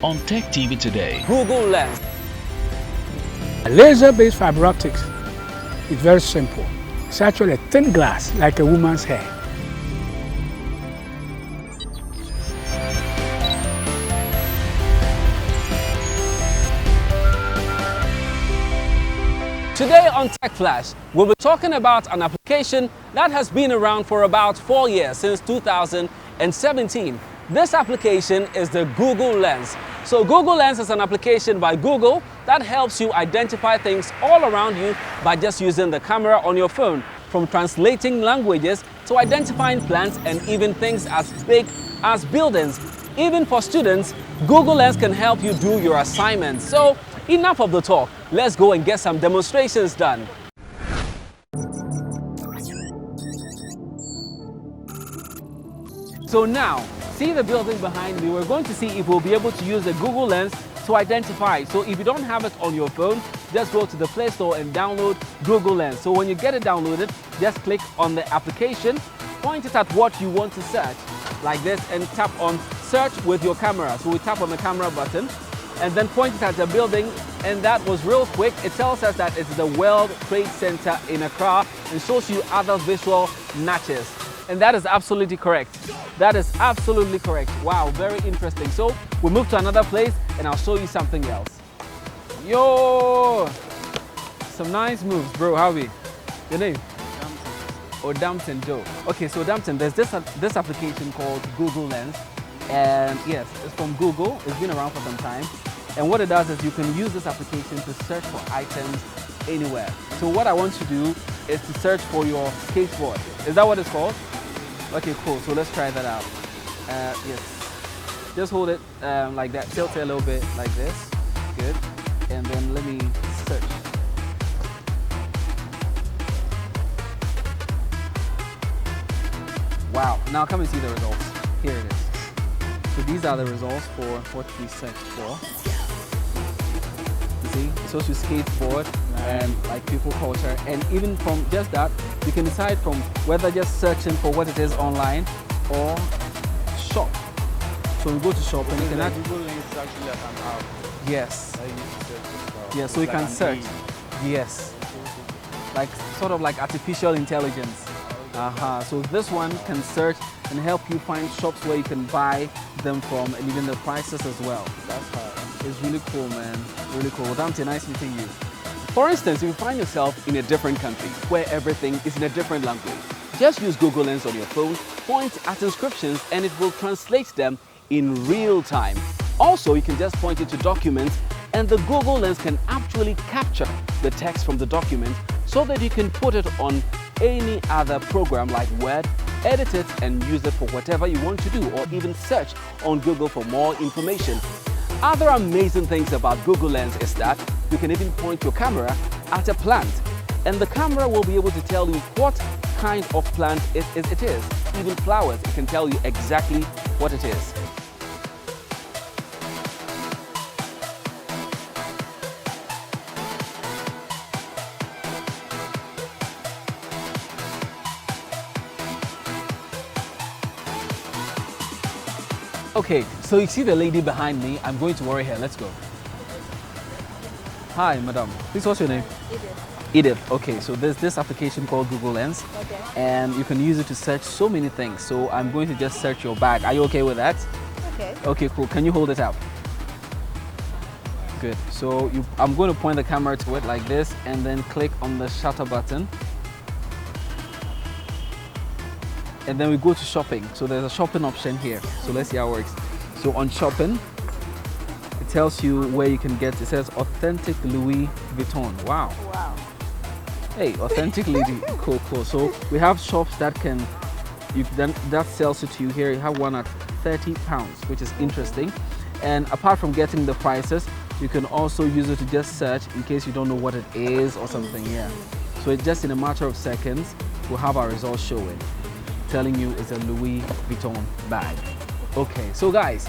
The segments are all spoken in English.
On Tech TV today. Google Lens. A laser-based fiber optics is very simple. It's actually a thin glass like a woman's hair. Today on Tech Flash, we'll be talking about an application that has been around for about 4 years, since 2017. This application is the Google Lens. So Google Lens is an application by Google that helps you identify things all around you by just using the camera on your phone, from translating languages to identifying plants and even things as big as buildings. Even for students, Google Lens can help you do your assignments. So enough of the talk, let's go and get some demonstrations done. So now, see the building behind me? We're going to see if we'll be able to use the Google Lens to identify. So if you don't have it on your phone, just go to the Play Store and download Google Lens. So when you get it downloaded, just click on the application, point it at what you want to search, like this, and tap on search with your camera. So we tap on the camera button and then point it at the building, and that was real quick. It tells us that it's the World Trade Center in Accra and shows you other visual matches. And that is absolutely correct. That is absolutely correct. Wow, very interesting. So we'll move to another place and I'll show you something else. Yo! Some nice moves, bro. How are you? Your name? Oh, Dampton Joe. Okay, so Dampton, there's this application called Google Lens. And yes, it's from Google. It's been around for some time. And what it does is you can use this application to search for items anywhere. So what I want to do is to search for your skateboard. Is that what it's called? Okay, cool. So let's try that out. Yes. Just hold it like that. Tilt it a little bit like this. Good. And then let me search. Wow. Now come and see the results. Here it is. So these are the results for what we searched for. You see, it shows you skateboard and like people culture, and even from just that, you can decide from whether just searching for what it is online or shop. So we go to shop and you can Google Lens is actually like an app. yes, that you use to search for stuff. yeah. So we It's can like an search. aid. Yes, like sort of like artificial intelligence. So this one can search and help you find shops where you can buy them from, and even the prices as well. That's hard. It's really cool, man. Really cool. Dante, nice meeting you. For instance, if you find yourself in a different country where everything is in a different language, just use Google Lens on your phone, point at inscriptions, and it will translate them in real time. Also, you can just point it to documents, and the Google Lens can actually capture the text from the document so that you can put it on any other program like Word, edit it and use it for whatever you want to do, or even search on Google for more information. Other amazing things about Google Lens is that you can even point your camera at a plant, and the camera will be able to tell you what kind of plant it is. Even flowers, it can tell you exactly what it is. Okay, so you see the lady behind me. I'm going to worry her. Let's go. Hi, madam. Please, what's your name? Edith. Edith. Okay, so there's this application called Google Lens, Okay. and you can use it to search so many things. So I'm going to just search your bag. Are you okay with that? Okay. Okay, cool. Can you hold it up? Good. So I'm going to point the camera to it like this, and then click on the shutter button. And then we go to shopping. So there's a shopping option here. So let's see how it works. So on shopping, it tells you where you can get, it says authentic Louis Vuitton. Wow. Wow. Hey, authentic lady. Cool, cool. So we have shops that can, that sells it to you here. You have one at £30, which is interesting. And apart from getting the prices, you can also use it to just search in case you don't know what it is or something. Yeah. So it just in a matter of seconds, we'll have our results showing, telling you it's a Louis Vuitton bag. Okay, so guys,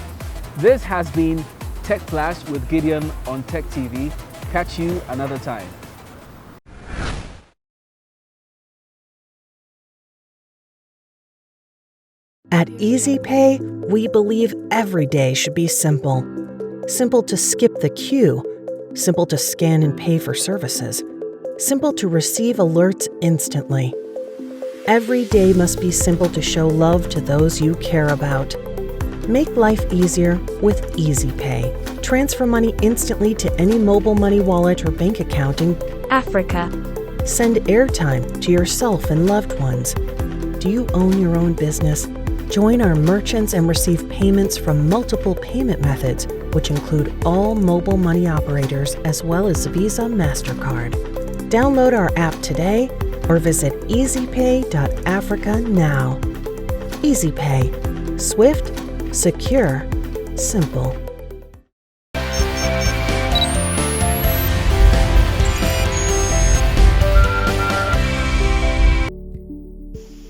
this has been Tech Flash with Gideon on Tech TV. Catch you another time. At EasyPay, we believe every day should be simple. simple to skip the queue, simple to scan and pay for services, simple to receive alerts instantly. Every day must be simple to show love to those you care about. Make life easier with EasyPay. Transfer money instantly to any mobile money wallet or bank account in Africa. Send airtime to yourself and loved ones. Do you own your own business? Join our merchants and receive payments from multiple payment methods, which include all mobile money operators as well as Visa, MasterCard. Download our app today or visit easypay.africa now. EasyPay. Swift, secure, simple.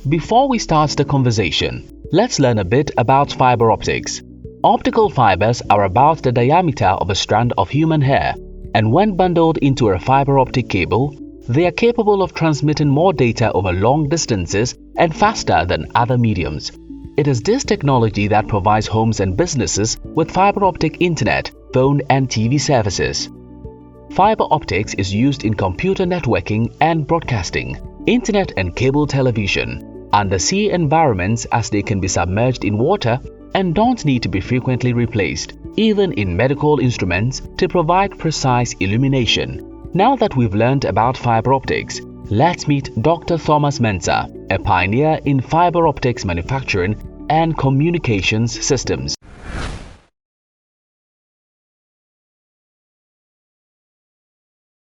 Before we start the conversation, let's learn a bit about fiber optics. Optical fibers are about the diameter of a strand of human hair, and when bundled into a fiber optic cable, they are capable of transmitting more data over long distances and faster than other mediums. It is this technology that provides homes and businesses with fiber optic internet, phone and TV services. Fiber optics is used in computer networking and broadcasting, internet and cable television, undersea environments as they can be submerged in water and don't need to be frequently replaced, even in medical instruments to provide precise illumination. Now that we've learned about fiber optics, let's meet Dr. Thomas Mensah, a pioneer in fiber optics manufacturing and communications systems.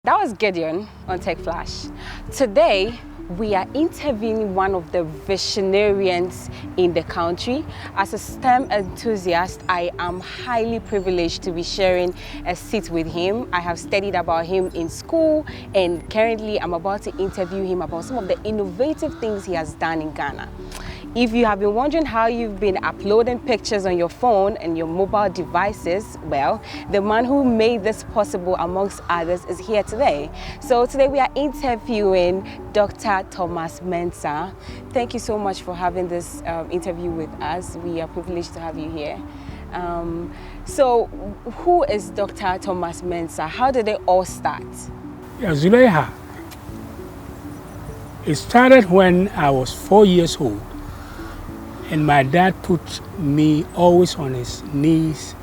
That was Gideon on Tech Flash. Today, we are interviewing one of the visionarians in the country. As a STEM enthusiast, I am highly privileged to be sharing a seat with him. I have studied about him in school, and currently I'm about to interview him about some of the innovative things he has done in Ghana. If you have been wondering how you've been uploading pictures on your phone and your mobile devices, well, the man who made this possible, amongst others, is here today. So today we are interviewing Dr. Thomas Mensah. Thank you so much for having this interview with us. We are privileged to have you here. So who is Dr. Thomas Mensah? How did it all start? Yeah, Zuleha. It started when I was 4 years old. And my dad put me always on his knees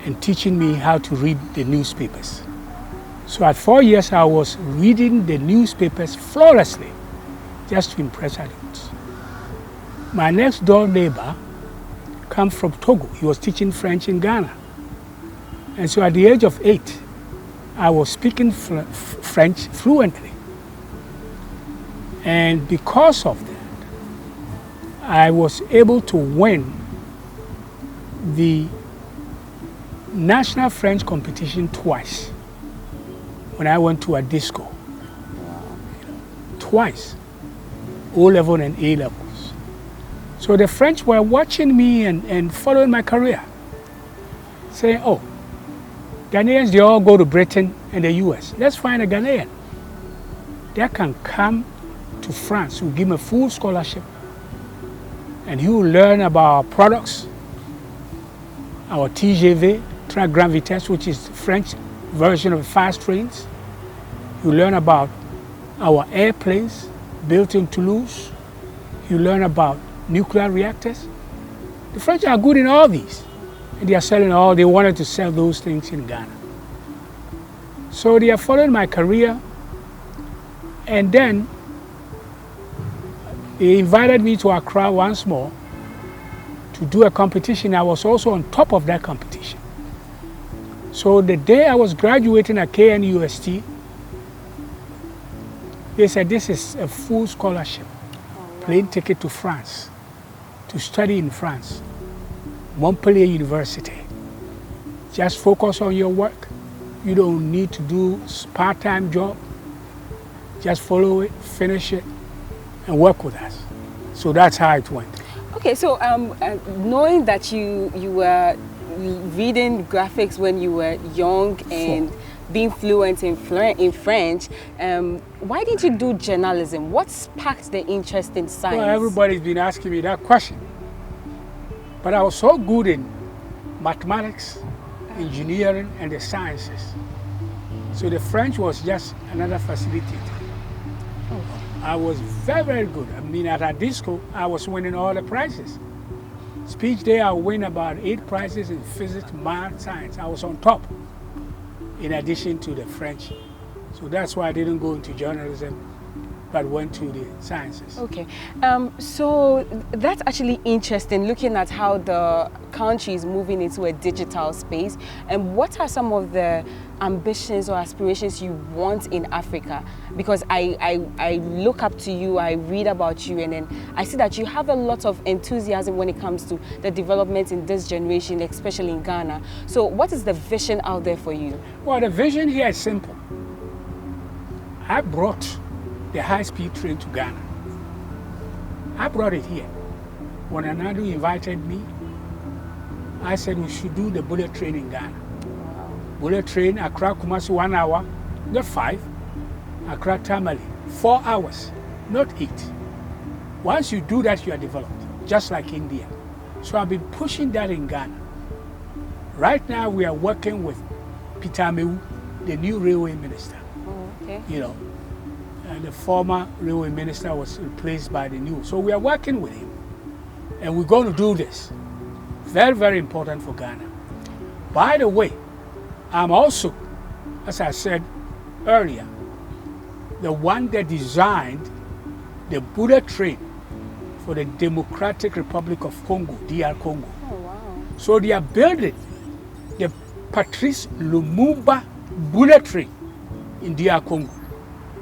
and teaching me how to read the newspapers. So at 4 years, I was reading the newspapers flawlessly, just to impress adults. My next door neighbor comes from Togo. He was teaching French in Ghana. And so at the age of 8, I was speaking French fluently. And because of that, I was able to win the national French competition twice when I went to a disco. Twice, O-level and A-levels. So the French were watching me and following my career, saying, oh, Ghanaians, they all go to Britain and the US. Let's find a Ghanaian that can come to France, who give him a full scholarship, and he will learn about our products, our TGV, Train Grand Vitesse, which is the French version of fast trains. He will learn about our airplanes built in Toulouse. He will learn about nuclear reactors. The French are good in all these, and they are selling all. They wanted to sell those things in Ghana. So they are following my career, and then they invited me to Accra once more to do a competition. I was also on top of that competition. So the day I was graduating at KNUST, they said this is a full scholarship, plane ticket to France, to study in France, Montpellier University. Just focus on your work. You don't need to do part-time job. Just follow it, finish it, and work with us. So that's how it went. Okay, so knowing that you were reading graphics when you were young and being fluent in French, why did you do journalism? What sparked the interest in science? Well, everybody's been asking me that question. But I was so good in mathematics, engineering, and the sciences. So the French was just another facilitator. I was very, very good. I mean, at a disco, I was winning all the prizes. Speech day, I win about 8 prizes in physics, math, science. I was on top, in addition to the French. So that's why I didn't go into journalism, but went to the sciences. Okay, so that's actually interesting, looking at how the country is moving into a digital space. And what are some of the ambitions or aspirations you want in Africa? Because I look up to you, I read about you, and then I see that you have a lot of enthusiasm when it comes to the development in this generation, especially in Ghana. So what is the vision out there for you? Well, the vision here is simple. I brought the high-speed train to Ghana. I brought it here. When Anadu invited me, I said we should do the bullet train in Ghana. Bullet train, Accra Kumasi 1 hour, not 5. Accra Tamale, 4 hours, not 8. Once you do that, you are developed, just like India. So I've been pushing that in Ghana. Right now, we are working with Peter Amewu, the new railway minister. Okay. You know, the former railway minister was replaced by the new. So we are working with him, and we're going to do this. Very, very important for Ghana. By the way, I'm also, as I said earlier, the one that designed the bullet train for the Democratic Republic of Congo, DR Congo. Oh, wow. So they are building the Patrice Lumumba bullet train in DR Congo.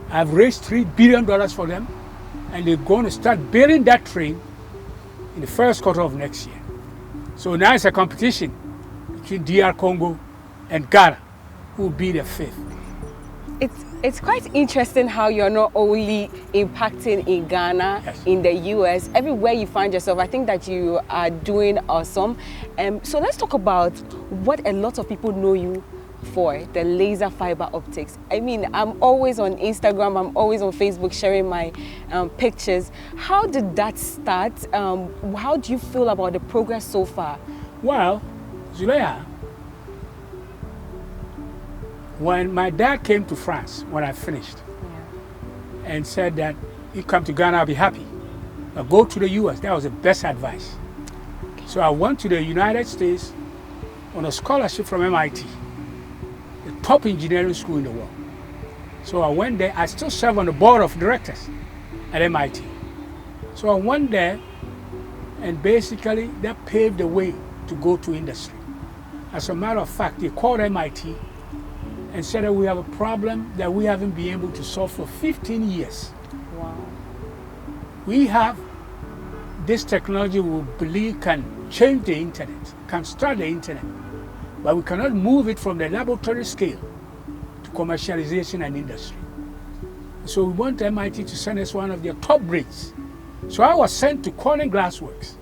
I've raised $3 billion for them, and they're going to start building that train in the first quarter of next year. So now it's a competition between DR Congo and Ghana, who will be the 5th. It's quite interesting how you're not only impacting in Ghana, Yes. in the US, everywhere you find yourself. I think that you are doing awesome. So let's talk about what a lot of people know you for, the laser fiber optics. I mean, I'm always on Instagram, I'm always on Facebook sharing my pictures. How did that start? How do you feel about the progress so far? Well, Zulea, when my dad came to France, when I finished, and said that you come to Ghana, I'll be happy. But go to the US, that was the best advice. So I went to the United States on a scholarship from MIT, the top engineering school in the world. So I went there, I still serve on the board of directors at MIT. So I went there, and basically that paved the way to go to industry. As a matter of fact, they called MIT and said that we have a problem that we haven't been able to solve for 15 years. Wow. We have this technology we believe can change the internet, can start the internet, but we cannot move it from the laboratory scale to commercialization and industry. So we want MIT to send us one of their top brains. So I was sent to Corning Glassworks.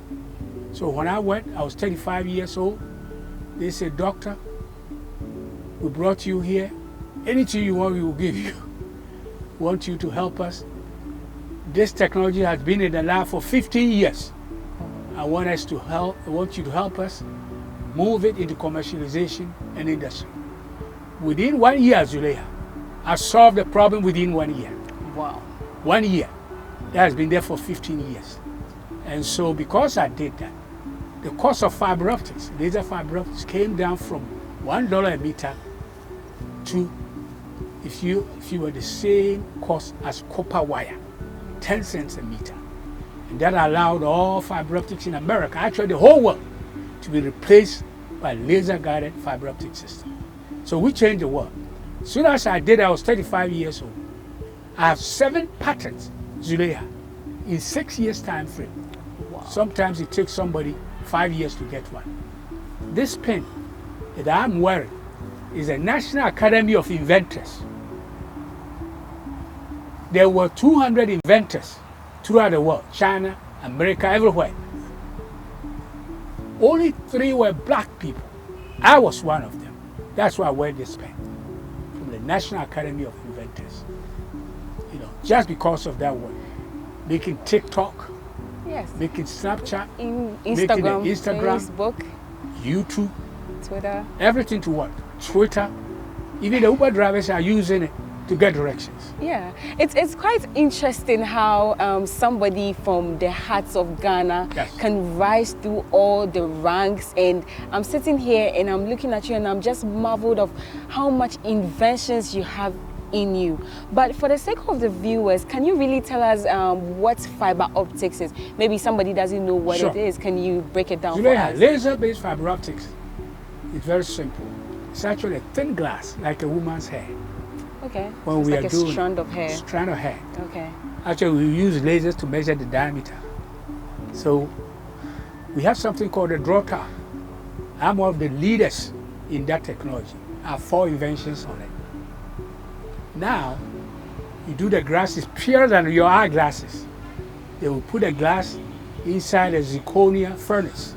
So when I went, I was 35 years old. They said, "Doctor, we brought you here. Anything you want, we will give you. We want you to help us. This technology has been in the lab for 15 years. I want you to help us move it into commercialization and industry." Within 1 year, Zulea, I solved the problem within 1 year. Wow. 1 year. That has been there for 15 years. And so because I did that, the cost of fiber optics, laser fiber optics, came down from $1 a meter to, if you were the same cost as copper wire, 10 cents a meter. And that allowed all fiber optics in America, actually the whole world, to be replaced by laser-guided fiber optic system. So we changed the world. As soon as I did, I was 35 years old. I have 7 patents, Zulea, in 6 years time frame. Wow. Sometimes it takes somebody 5 years to get one. This pen that I'm wearing is a National Academy of Inventors. There were 200 inventors throughout the world, China, America, everywhere. Only 3 were black people. I was one of them. That's why I wear this pen, from the National Academy of Inventors. You know, just because of that work. Making TikTok, Yes. making Snapchat, In making Instagram, Instagram, Facebook. YouTube, Twitter. Everything to work. Twitter. Even the Uber drivers are using it to get directions. Yeah, it's quite interesting how somebody from the hearts of Ghana Yes. can rise through all the ranks. And I'm sitting here and I'm looking at you and I'm just marveled of how much inventions you have in you. But for the sake of the viewers, can you really tell us what fiber optics is? Maybe somebody doesn't know what Sure. it is. Can you break it down for Julia, us? laser-based fiber optics is very simple. It's actually a thin glass, like a woman's hair. Okay. When It's we like are a doing strand of hair. Strand of hair. Okay. Actually, we use lasers to measure the diameter. So we have something called a draw car. I'm one of the leaders in that technology. I have 4 inventions on it. Now, you do the glass is purer than your eyeglasses. They will put a glass inside a zirconia furnace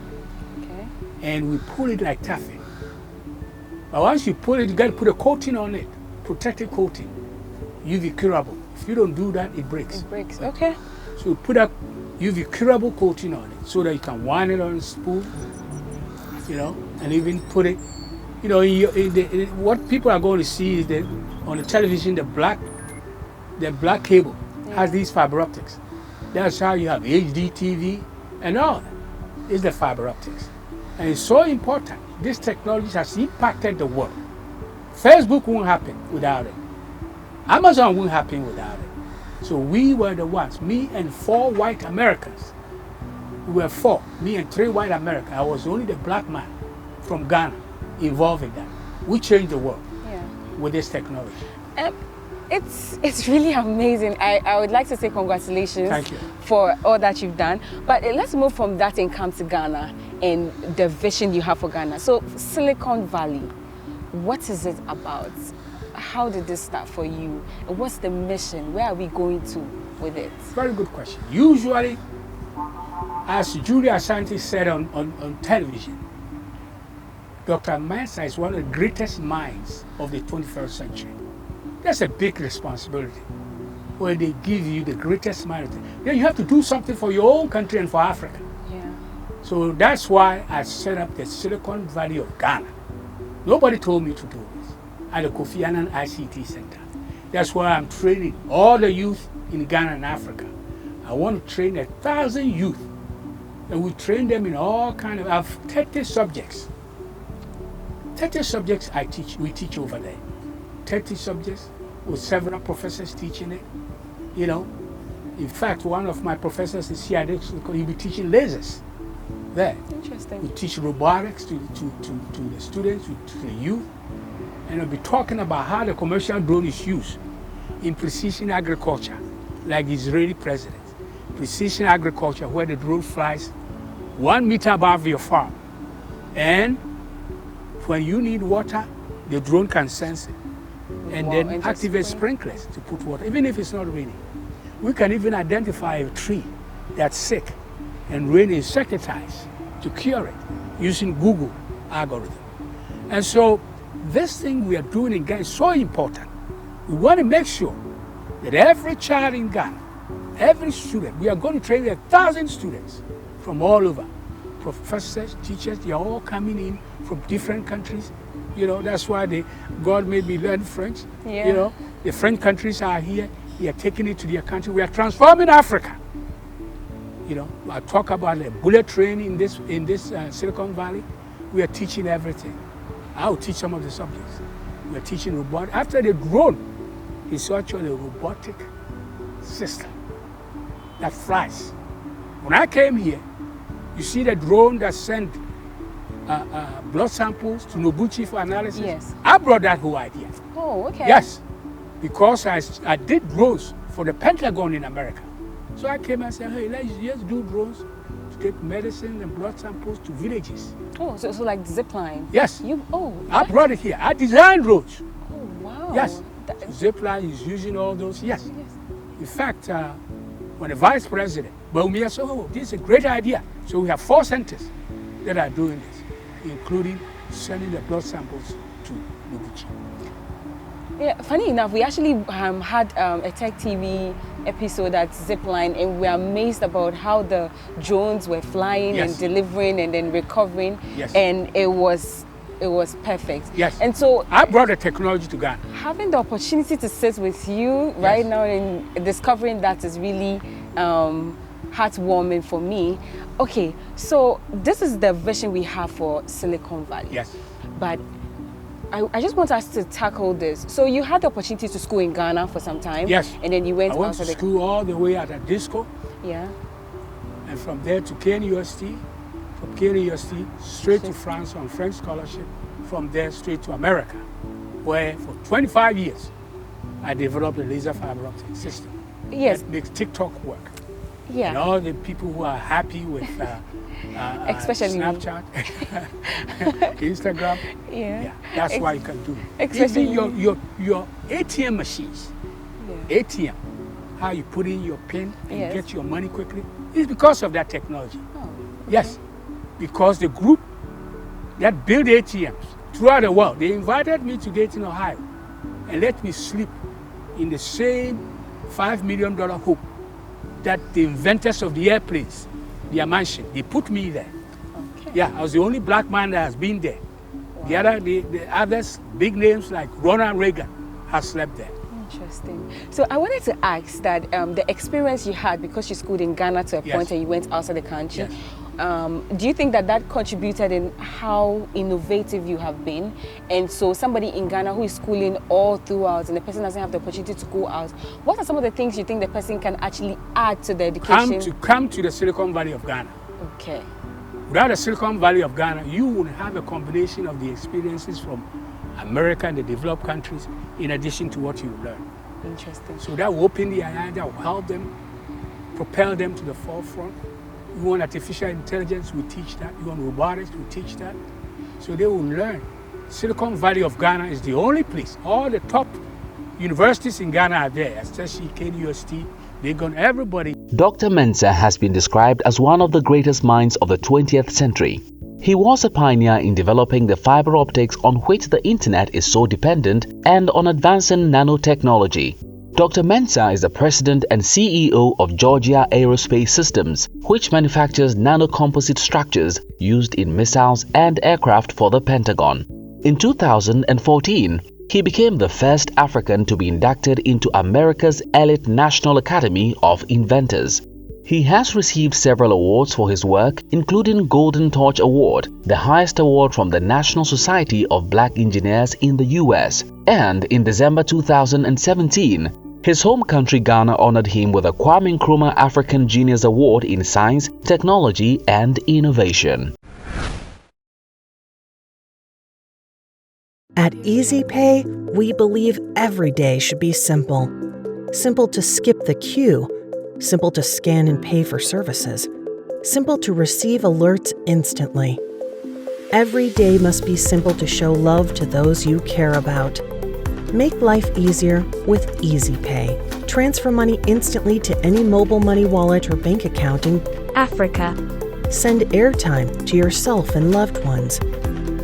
Okay. and we pull it like taffy. But once you pull it, you got to put a coating on it, protective coating, UV curable. If you don't do that, it breaks. It breaks. Okay. So you put a UV curable coating on it so that you can wind it on a spool, you know, and even put it, you know, what people are going to see is that on the television, the black cable has these fiber optics. That's how you have HD TV and all that. It's the fiber optics. And it's so important. This technology has impacted the world. Facebook won't happen without it. Amazon won't happen without it. So we were the ones, me and 4 white Americans. We were 4, me and 3 white Americans. I was only the black man from Ghana involved in that. We changed the world with this technology. It's really amazing. I would like to say congratulations. Thank you. For all that you've done. But let's move from that and come to Ghana and the vision you have for Ghana. So Silicon Valley, what is it about? How did this start for you? And what's the mission? Where are we going to with it? Very good question. Usually, as Julia Asante said on television, Dr. Mensah is one of the greatest minds of the 21st century. That's a big responsibility. When they give you the greatest mind, then you have to do something for your own country and for Africa. Yeah. So that's why I set up the Silicon Valley of Ghana. Nobody told me to do this at the Kofi Annan ICT Center. That's why I'm training all the youth in Ghana and Africa. I want to train 1,000 youth. And we train them in all kinds of, I have 30 subjects. 30 subjects we teach over there. 30 subjects with several professors teaching it. You know, in fact, one of my professors is here. He'll be teaching lasers there. Interesting. We teach robotics to the students, to the youth, and we'll be talking about how the commercial drone is used in precision agriculture, like the Israeli president. Precision agriculture, where the drone flies 1 meter above your farm, and when you need water, the drone can sense it, and then activate sprinklers to put water, even if it's not raining. We can even identify a tree that's sick and rain insecticides to cure it using Google algorithm. And so this thing we are doing in Ghana is so important. We want to make sure that every child in Ghana, every student, we are going to train 1,000 students from all over. Professors, teachers, they are all coming in from different countries. You know, that's why God made me learn French. Yeah. You know, the French countries are here. They are taking it to their country. We are transforming Africa. You know, I talk about the bullet train in this Silicon Valley. We are teaching everything. I will teach some of the subjects. We are teaching robotics. After the drone, it's actually a robotic system that flies. When I came here, you see the drone that sent blood samples to Nobuchi for analysis? Yes. I brought that whole idea. Oh, okay. Yes, because I did drones for the Pentagon in America. So I came and said, hey, let's just do drones to take medicine and blood samples to villages. Oh, so like zipline. Yes. I that- brought it here. I designed drones. Oh, wow. Yes. That- Zipline is using all those. Yes. In fact, when the vice president, Baumia said, oh, this is a great idea. So we have 4 centers that are doing this, including sending the blood samples to Nobuchi. Yeah, funny enough, we actually had a Tech TV episode at Zipline, and we are amazed about how the drones were flying Yes. and delivering and then recovering. Yes. And it was it was perfect. Yes. And so I brought the technology to Ghana. having the opportunity to sit with you right now and discovering that is really heartwarming for me. Okay, so this is the vision we have for Silicon Valley. Yes. But I just want us to tackle this. So you had the opportunity to school in Ghana for some time. Yes. And then you went I went outside to school all the way at a disco, Yeah. and from there to KNUST, from KNUST straight to France on French scholarship, from there straight to America, where for 25 years I developed a laser fiber optic system Yes. that makes TikTok work. And Yeah. all the people who are happy with Especially me. Snapchat, Instagram, Yeah. that's why you can do it. Especially Even your ATM machines, ATM, how you put in your PIN and Yes. get your money quickly, is because of that technology. Oh, Yes, because the group that build ATMs throughout the world, they invited me to Dayton, Ohio, and let me sleep in the same $5 million home that the inventors of the airplanes, their mansion, they put me there. Okay. Yeah, I was the only black man that has been there. The others, big names like Ronald Reagan, have slept there. Interesting. So I wanted to ask that the experience you had because you schooled in Ghana to a Yes. point and you went outside the country. Yes. Do you think that contributed in how innovative you have been? And so somebody in Ghana who is schooling all throughout and the person doesn't have the opportunity to go out, what are some of the things you think the person can actually add to the education? Come to the Silicon Valley of Ghana. Okay. Without the Silicon Valley of Ghana, you would have a combination of the experiences from America and the developed countries in addition to what you learn. Interesting. So that will open the eye, that will help them, propel them to the forefront. You want artificial intelligence, we teach that. You want robotics, we teach that. So they will learn. Silicon Valley of Ghana is the only place. All the top universities in Ghana are there, especially KNUST, Legon, everybody. Dr. Mensah has been described as one of the greatest minds of the 20th century. He was a pioneer in developing the fiber optics on which the internet is so dependent and on advancing nanotechnology. Dr. Mensah is the president and CEO of Georgia Aerospace Systems, which manufactures nanocomposite structures used in missiles and aircraft for the Pentagon. In 2014, he became the first African to be inducted into America's elite National Academy of Inventors. He has received several awards for his work, including Golden Torch Award, the highest award from the National Society of Black Engineers in the US. And in December 2017, his home country Ghana honored him with a Kwame Nkrumah African Genius Award in Science, Technology and Innovation. At EasyPay, we believe every day should be simple. Simple to skip the queue. Simple to scan and pay for services. Simple to receive alerts instantly. Every day must be simple to show love to those you care about. Make life easier with EasyPay. Transfer money instantly to any mobile money wallet or bank account in Africa. Send airtime to yourself and loved ones.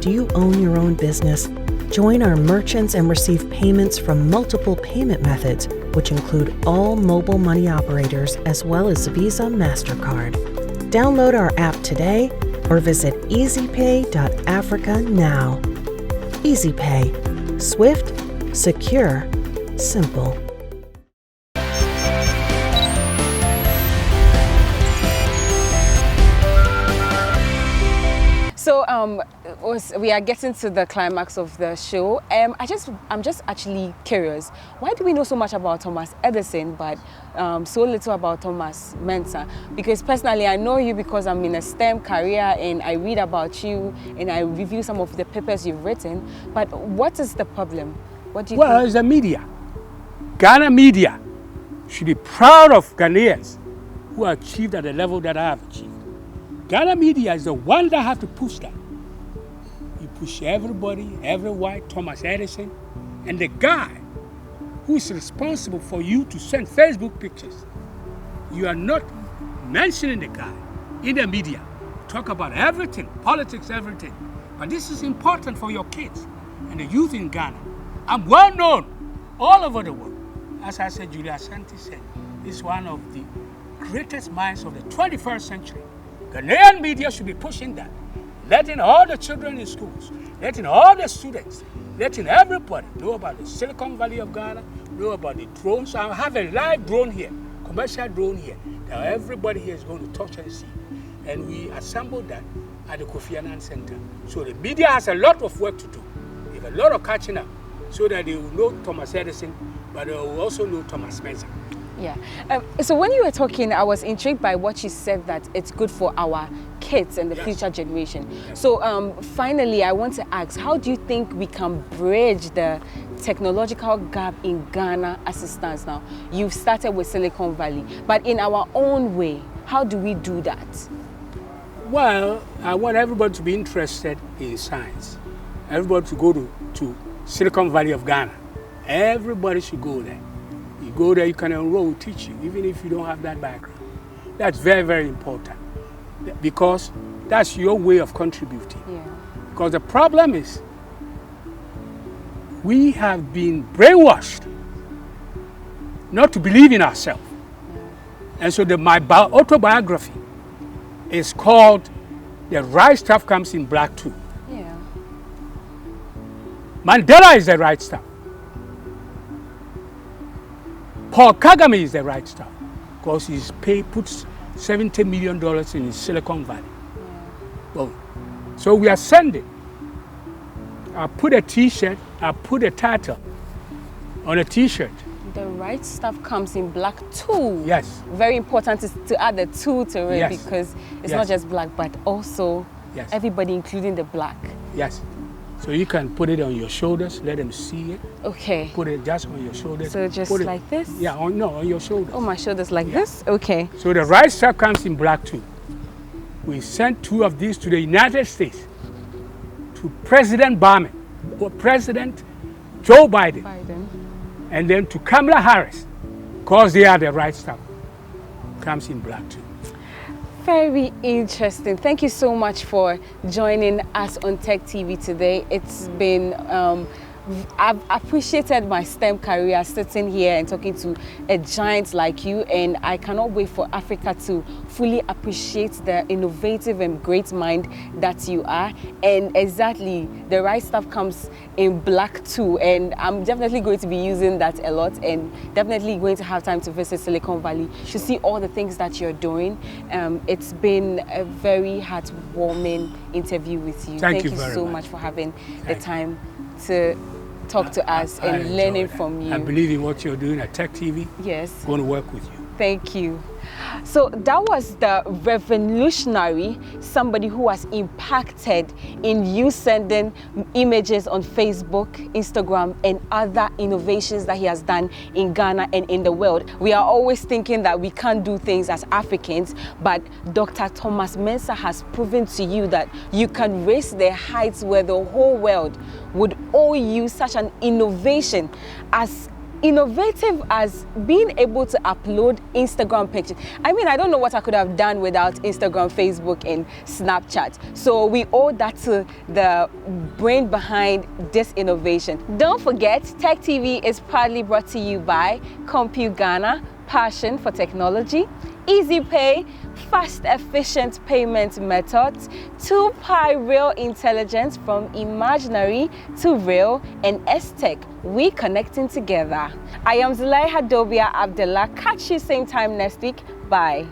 Do you own your own business? Join our merchants and receive payments from multiple payment methods, which include all mobile money operators as well as Visa, MasterCard. Download our app today or visit easypay.africa now. EasyPay. Swift, secure, simple. So we are getting to the climax of the show. I'm just actually curious. Why do we know so much about Thomas Edison, but so little about Thomas Mensah? Because personally, I know you because I'm in a STEM career and I read about you and I review some of the papers you've written. But what is the problem? What do you Well, think? it's the media. Ghana media should be proud of Ghanaians who have achieved at the level that I have achieved. Ghana media is the one that have to push that. You push everybody, everyone, Thomas Edison, and the guy who is responsible for you to send Facebook pictures. You are not mentioning the guy in the media. Talk about everything, politics, everything. But this is important for your kids and the youth in Ghana. I'm well known all over the world. As I said, Julia Santi said, is one of the greatest minds of the 21st century. Ghanaian media should be pushing that. letting all the children in schools, letting all the students, letting everybody know about the Silicon Valley of Ghana, know about the drones. I have a live drone here, commercial drone here, that everybody here is going to touch and see. And we assembled that at the Kofi Annan Center. So the media has a lot of work to do. They have a lot of catching up so that they will know Thomas Edison, but they will also know Thomas Mensah. Yeah. So when you were talking, I was intrigued by what you said, that it's good for our kids and the future generation. Yes. So finally, I want to ask, how do you think we can bridge the technological gap in Ghana as it stands now? You've started with Silicon Valley, but in our own way, how do we do that? Well, I want everybody to be interested in science. Everybody to go to Silicon Valley of Ghana. Everybody should go there. You go there, you can enroll, teach you, even if you don't have that background. That's very, very important, because that's your way of contributing. Yeah. Because the problem is, we have been brainwashed not to believe in ourselves. And so my autobiography is called The Right Stuff Comes in Black Too. Yeah. Mandela is the right stuff. Paul Kagame is the right stuff, because he's puts $70 million in his Silicon Valley. Well, so we are sending. I put a T-shirt, I put a title on a T-shirt. The right stuff comes in black too. Yes. Very important to add the two to it, Yes. because it's Yes. not just black, but also Yes. everybody, including the black. Yes. So you can put it on your shoulders, let them see it. Okay. Put it just on your shoulders. So just Put it- like this? Yeah, on your shoulders. Oh, my shoulders like Yeah. this? Okay. So the right stuff comes in black too. We sent 2 of these to the United States, to President Barman, or President Joe Biden, Biden. and then to Kamala Harris, because they are the right stuff. Comes in black too. Very interesting. Thank you so much for joining us on Tech TV today. It's been, I've appreciated my STEM career sitting here and talking to a giant like you, and I cannot wait for Africa to fully appreciate the innovative and great mind that you are. And exactly, the right stuff comes in black too, and I'm definitely going to be using that a lot, and definitely going to have time to visit Silicon Valley to see all the things that you're doing. It's been a very heartwarming interview with you. Thank you you very so much. much for having the time to talk to us I and enjoy learning that. from you. I believe in what you're doing at Tech TV. Yes. Going to work with you. Thank you. So that was the revolutionary, somebody who was impacted in you sending images on Facebook, Instagram, and other innovations that he has done in Ghana and in the world. We are always thinking that we can't do things as Africans, but Dr. Thomas Mensah has proven to you that you can raise the heights where the whole world would owe you such an innovation, as innovative as being able to upload Instagram pictures. I mean, I don't know what I could have done without Instagram, Facebook, and Snapchat. So we owe that to the brain behind this innovation. Don't forget, Tech TV is proudly brought to you by Compute Ghana, passion for technology, EasyPay, fast, efficient payment methods, 2Pi Real Intelligence, from imaginary to real, and S-Tech, we connecting together. I am Zulaiha Dobia Abdullah. Catch you same time next week. Bye.